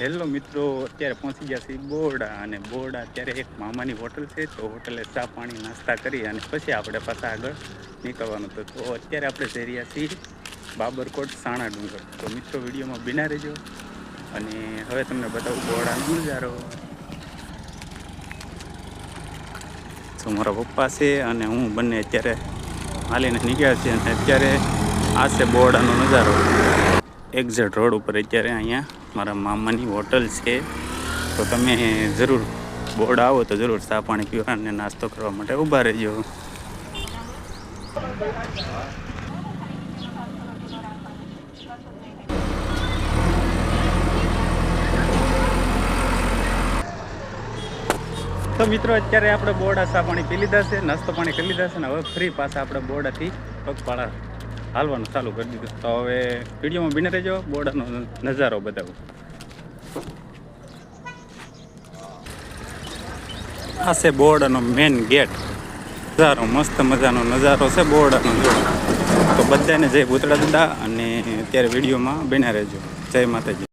Hello મિત્રો, અત્યારે પહોંચી ગયા છીએ બોરડા. અને બોરડા અત્યારે એક મામાની હોટલ છે, તો હોટલે ચા પાણી નાસ્તા કરી અને પછી આપણે પાછા આગળ નીકળવાનું હતું. તો અત્યારે આપણે જઈ રહ્યા છીએ બાબરકોટ સાણા ડુંગર. તો મિત્રો વિડીયોમાં બિના રહેજો અને હવે તમને બતાવું બોરડાનો નજારો. તો મારા પપ્પા છે અને હું બંને અત્યારે હાલીને નીકળ્યા છીએ અને અત્યારે આ છે બોરડાનો નજારો. એક્ઝેટ રોડ ઉપર અત્યારે અહીંયા મારા મામાની હોટલ છે, તો તમે જરૂર બોરડા આવો તો જરૂર ચા પાણી પીવા અને નાસ્તો કરવા માટે ઊભા રહેજો. તો મિત્રો અત્યારે આપણે બોરડા ચા પાણી પી લીધા છે, નાસ્તો પાણી કરી લીધા છે ને હવે ફ્રી પાછા આપણે બોરડાથી પગપાળા હાલવાનું ચાલુ કરી દીધું. તો હવે વિડીયોમાં બિને રહેજો, બોરડાનો નજારો બતાવું. આ છે બોરડાનો મેન ગેટ. નજારો મસ્ત મજાનો નજારો છે બોરડાનો. તો બધાને જય ભૂતળા દાદા અને અત્યારે વિડીયોમાં બિને રહેજો. જય માતાજી.